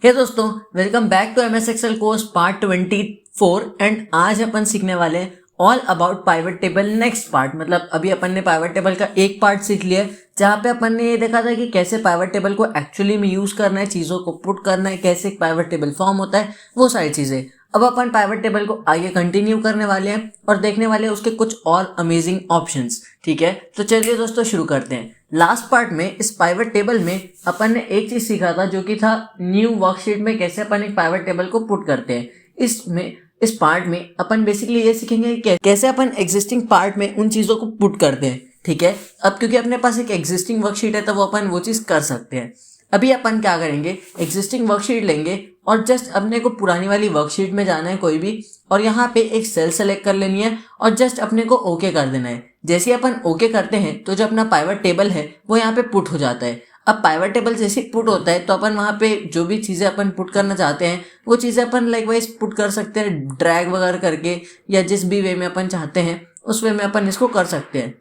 हे दोस्तों, welcome back to MS Excel course part 24 and आज अपन सीखने वाले हैं all about pivot table next part. मतलब अभी अपन ने पाइवट टेबल का एक पार्ट सीख लिया है जहाँ पे अपन ने ये देखा था कि कैसे पाइवट टेबल को एक्चुअली में यूज करना है, चीज़ों को पुट करना है, कैसे एक पाइवट टेबल फॉर्म होता है, वो सारी चीज़ें। अब अपन पाइवट टेबल को आगे कंटिन्यू करने वाले हैं और देखने वाले हैं उसके कुछ और अमेजिंग ऑप्शंस। ठीक है, तो चलिए दोस्तों शुरू करते हैं। लास्ट पार्ट में इस पाइवट टेबल में अपन ने एक चीज सीखा था जो कि था न्यू वर्कशीट में कैसे अपन एक पाइवट टेबल को पुट करते हैं। इस पार्ट में अपन बेसिकली ये सीखेंगे कि कैसे अपन एग्जिस्टिंग पार्ट में उन चीजों को पुट करते हैं। ठीक है, अब क्योंकि अपने पास एक एग्जिस्टिंग वर्कशीट है तो वो अपन वो चीज कर सकते हैं। अभी अपन क्या करेंगे, एग्जिस्टिंग वर्कशीट लेंगे और जस्ट अपने को पुरानी वाली वर्कशीट में जाना है कोई भी, और यहाँ पे एक सेल सेलेक्ट कर लेनी है और जस्ट अपने को ओके कर देना है। जैसे अपन ओके करते हैं तो जो अपना पाइवट टेबल है वो यहाँ पे पुट हो जाता है। अब पाइवट टेबल जैसे पुट होता है तो अपन वहाँ पे जो भी चीज़ें अपन पुट करना चाहते हैं वो चीज़ें अपन लाइक वाइज पुट कर सकते हैं, ड्रैग वगैरह करके, या जिस भी वे में अपन चाहते हैं उस वे में अपन इसको कर सकते हैं।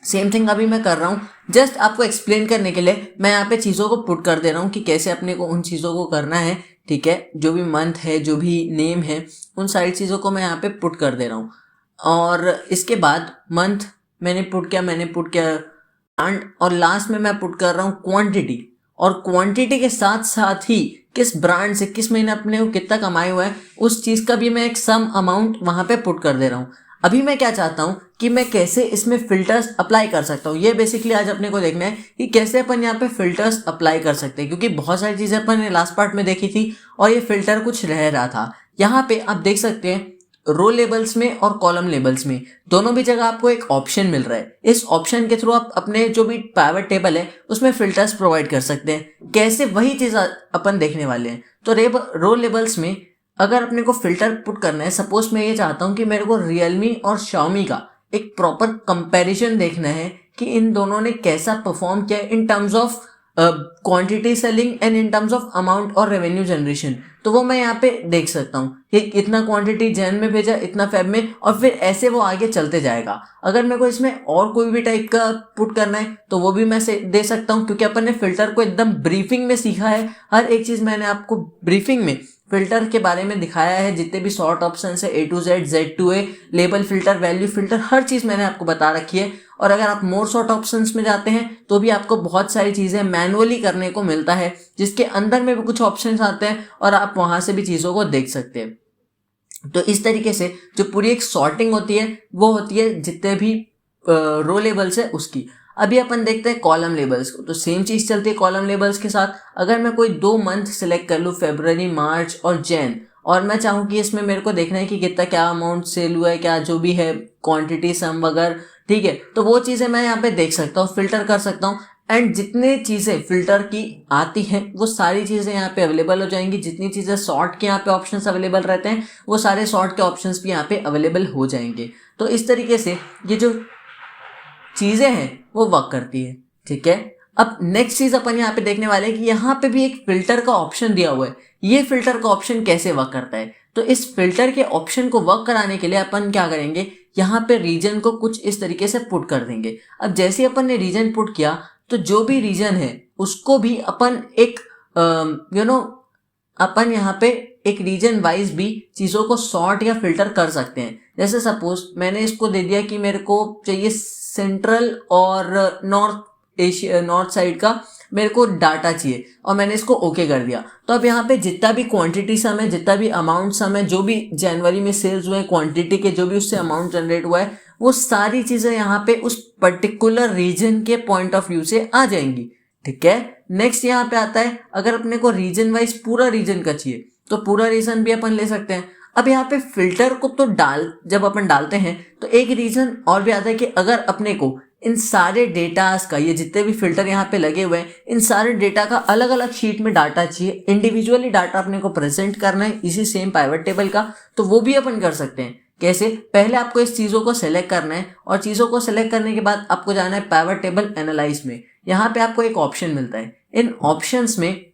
सेम थिंग अभी मैं कर रहा हूँ, जस्ट आपको एक्सप्लेन करने के लिए मैं यहाँ पे चीज़ों को पुट कर दे रहा हूँ कि कैसे अपने को उन चीज़ों को करना है। ठीक है, जो भी मंथ है, जो भी नेम है, उन सारी चीज़ों को मैं यहाँ पे पुट कर दे रहा हूँ। और इसके बाद मंथ मैंने पुट किया ब्रांड, और लास्ट में मैं पुट कर रहा हूँ क्वांटिटी, और क्वांटिटी के साथ साथ ही किस ब्रांड से किस महीने अपने को कितना कमाया हुआ है उस चीज़ का भी मैं एक सम अमाउंट वहाँ पे पुट कर दे रहा हूँ। अभी मैं क्या चाहता हूँ कि मैं कैसे इसमें फिल्टर्स अप्लाई कर सकता हूँ, ये बेसिकली आज अपने को देखना है कि कैसे अपन यहाँ पे फिल्टर्स अप्लाई कर सकते हैं, क्योंकि बहुत सारी चीज़ें अपन ने लास्ट पार्ट में देखी थी और ये फिल्टर कुछ रह रहा था। यहाँ पे आप देख सकते हैं रो लेबल्स में और कॉलम लेबल्स में दोनों भी जगह आपको एक ऑप्शन मिल रहा है। इस ऑप्शन के थ्रू आप अपने जो भी पाइवट टेबल है उसमें फिल्टर्स प्रोवाइड कर सकते हैं। कैसे, वही चीज़ अपन देखने वाले हैं। तो रो लेबल्स में अगर अपने को फिल्टर पुट करना है, सपोज मैं ये चाहता हूँ कि मेरे को रियलमी और शाओमी का एक प्रॉपर कंपैरिजन देखना है कि इन दोनों ने कैसा परफॉर्म किया in terms of quantity selling and in terms of amount और रेवेन्यू जनरेशन, तो वो मैं यहाँ पे देख सकता हूँ कि इतना क्वांटिटी जैन में भेजा, इतना फेब में, और फिर ऐसे वो आगे चलते जाएगा। अगर मेरे को इसमें और कोई भी टाइप का पुट करना है तो वो भी मैं दे सकता हूँ, क्योंकि अपन ने फिल्टर को एकदम ब्रीफिंग में सीखा है। हर एक चीज़ मैंने आपको ब्रीफिंग में फिल्टर के बारे में दिखाया है। जितने भी शॉर्ट ऑप्शन है A to Z, Z to A, label filter, value filter, हर चीज़ मैंने आपको बता रखी है। और अगर आप मोर शॉर्ट ऑप्शंस में जाते हैं तो भी आपको बहुत सारी चीज़ें मैनुअली करने को मिलता है, जिसके अंदर में भी कुछ ऑप्शंस आते हैं और आप वहाँ से भी चीज़ों को देख सकते हैं। तो इस तरीके से जो पूरी एक सॉर्टिंग होती है वो होती है जितने भी रो लेबल्स है उसकी। अभी अपन देखते हैं कॉलम लेबल्स को, तो सेम चीज़ चलती है कॉलम लेबल्स के साथ। अगर मैं कोई 2 मंथ सेलेक्ट कर लूँ, फरवरी, मार्च और जैन, और मैं चाहूँ कि इसमें मेरे को देखना है कि कितना क्या अमाउंट सेल हुआ है, क्या जो भी है क्वांटिटी सम वगैरह, ठीक है, तो वो चीज़ें मैं यहाँ पे देख सकता हूँ, फिल्टर कर सकता हूँ। एंड जितने चीज़ें फिल्टर की आती हैं वो सारी चीज़ें यहाँ पे अवेलेबल हो जाएंगी। जितनी चीज़ें सॉर्ट के यहाँ पे ऑप्शंस अवेलेबल रहते हैं वो सारे सॉर्ट के ऑप्शंस भी यहाँ पे अवेलेबल हो जाएंगे। तो इस तरीके से ये जो चीज़ें हैं वो वर्क करती है। ठीक है, अब नेक्स्ट चीज़ अपन यहाँ पे देखने वाले हैं कि यहाँ पे भी एक फिल्टर का ऑप्शन दिया हुआ है। ये फिल्टर का ऑप्शन कैसे वर्क करता है, तो इस फिल्टर के ऑप्शन को वर्क कराने के लिए अपन क्या करेंगे, यहाँ पे रीजन को कुछ इस तरीके से पुट कर देंगे। अब जैसे अपन ने रीजन पुट किया तो जो भी रीजन है उसको भी अपन एक अपन यहाँ पे एक रीजन वाइज भी चीज़ों को सॉर्ट या फिल्टर कर सकते हैं। जैसे सपोज मैंने इसको दे दिया कि मेरे को चाहिए सेंट्रल और नॉर्थ साइड का मेरे को डाटा चाहिए, और मैंने इसको ओके कर दिया। तो अब यहाँ पे जितना भी क्वांटिटी सम है, जितना भी अमाउंट सम है, जो भी जनवरी में सेल्स हुए क्वांटिटी के, जो भी उससे अमाउंट जनरेट हुआ है, वो सारी चीज़ें यहाँ पे उस पर्टिकुलर रीजन के पॉइंट ऑफ व्यू से आ जाएंगी। ठीक है, नेक्स्ट यहाँ पे आता है अगर अपने को रीजन वाइज पूरा रीजन का चाहिए तो पूरा रीजन भी अपन ले सकते हैं। अब यहाँ पे फिल्टर को तो जब अपन डालते हैं तो एक रीजन और भी आता है कि अगर अपने को इन सारे डेटास का, ये जितने भी फिल्टर यहाँ पे लगे हुए हैं, इन सारे डेटा का अलग अलग शीट में डाटा चाहिए, इंडिविजुअली डाटा अपने को प्रेजेंट करना है इसी सेम पाइवट टेबल का, तो वो भी अपन कर सकते हैं। कैसे, पहले आपको इस चीज़ों को सेलेक्ट करना है और चीज़ों को सेलेक्ट करने के बाद आपको जाना है पाइवट टेबल एनालाइज में। यहाँ पे आपको एक ऑप्शन मिलता है। इन ऑप्शंस में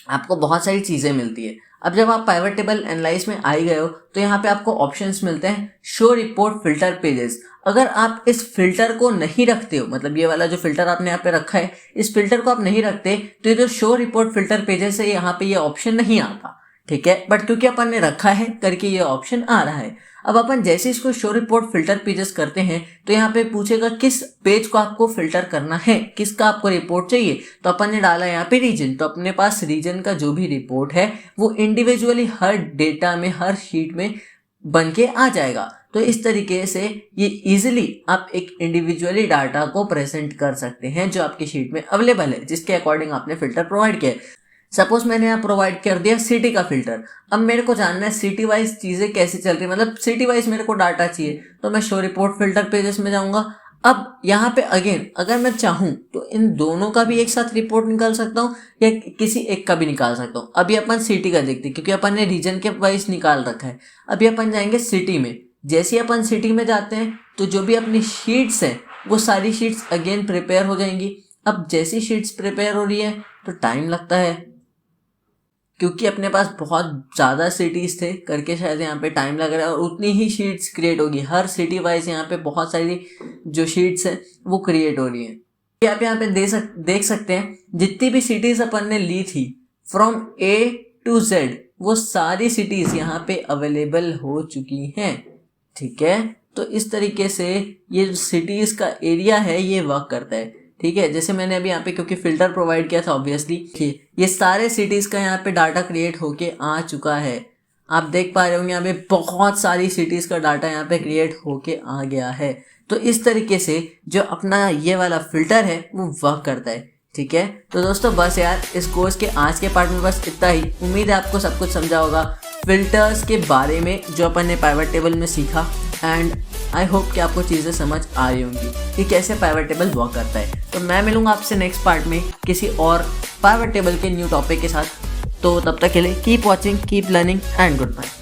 आपको बहुत सारी चीज़ें मिलती है। अब जब आप पाइवट टेबल एनालाइज में आ ही गए हो तो यहाँ पे आपको ऑप्शंस मिलते हैं शो रिपोर्ट फिल्टर पेजेस। अगर आप इस फिल्टर को नहीं रखते हो, मतलब ये वाला जो फिल्टर आपने यहाँ पे रखा है, इस फिल्टर को आप नहीं रखते तो ये जो शो रिपोर्ट फिल्टर पेजेस है यहाँ पे ये ऑप्शन नहीं आता, ठीक है। बट क्योंकि अपन ने रखा है करके ये ऑप्शन आ रहा है। अब अपन जैसे इसको शो रिपोर्ट फिल्टर पेजेस करते हैं तो यहाँ पे पूछेगा किस पेज को आपको फिल्टर करना है, किसका आपको रिपोर्ट चाहिए। तो अपन ने डाला यहाँ पे रीजन, तो अपने पास रीजन का जो भी रिपोर्ट है वो इंडिविजुअली हर डेटा में, हर शीट में बन के आ जाएगा। तो इस तरीके से ये इजीली आप एक इंडिविजुअली डाटा को प्रेजेंट कर सकते हैं जो आपकी शीट में अवेलेबल है, जिसके अकॉर्डिंग आपने फिल्टर प्रोवाइड किया है। सपोज मैंने यहाँ प्रोवाइड कर दिया सिटी का फिल्टर। अब मेरे को जानना है सिटी वाइज चीज़ें कैसे चल रही है, मतलब सिटी वाइज मेरे को डाटा चाहिए, तो मैं शो रिपोर्ट फिल्टर पेजेस में जाऊँगा। अब यहाँ पे अगेन अगर मैं चाहूँ तो इन दोनों का भी एक साथ रिपोर्ट निकाल सकता हूँ या किसी एक का भी निकाल सकता हूँ। अभी अपन सिटी का देखते हैं क्योंकि अपन ने रीजन के वाइज निकाल रखा है। अभी अपन जाएंगे सिटी में। जैसे ही अपन सिटी में जाते हैं तो जो भी अपनी शीट्स हैं वो सारी शीट्स अगेन प्रिपेयर हो जाएंगी। अब जैसी शीट्स प्रिपेयर हो रही है तो टाइम लगता है क्योंकि अपने पास बहुत ज़्यादा सिटीज़ थे करके शायद यहाँ पे टाइम लग रहा है और उतनी ही शीट्स क्रिएट होगी। हर सिटी वाइज यहाँ पे बहुत सारी जो शीट्स हैं वो क्रिएट हो रही हैं। आप यहाँ पे देख सकते हैं जितनी भी सिटीज़ अपन ने ली थी फ्रॉम A to Z वो सारी सिटीज़ यहाँ पे अवेलेबल हो चुकी हैं, ठीक है। तो इस तरीके से ये जो सिटीज़ का एरिया है ये वर्क करता है, ठीक है। जैसे मैंने अभी यहाँ पे क्योंकि फिल्टर प्रोवाइड किया था ऑब्वियसली ये सारे सिटीज़ का यहाँ पे डाटा क्रिएट होके आ चुका है। आप देख पा रहे होंगे यहाँ पे बहुत सारी सिटीज़ का डाटा यहाँ पे क्रिएट होके आ गया है। तो इस तरीके से जो अपना ये वाला फिल्टर है वो वर्क करता है, ठीक है। तो दोस्तों बस यार इस कोर्स के आज के पार्ट में बस इतना ही। उम्मीद है आपको सब कुछ समझा होगा फिल्टर्स के बारे में जो अपन ने पाइवट टेबल में सीखा। एंड आई होप कि आपको चीज़ें समझ आ रही होंगी कि कैसे पाइवट टेबल वर्क करता है। तो मैं मिलूंगा आपसे नेक्स्ट पार्ट में किसी और पाइवट टेबल के न्यू टॉपिक के साथ। तो तब तक के लिए keep watching, keep learning and good bye.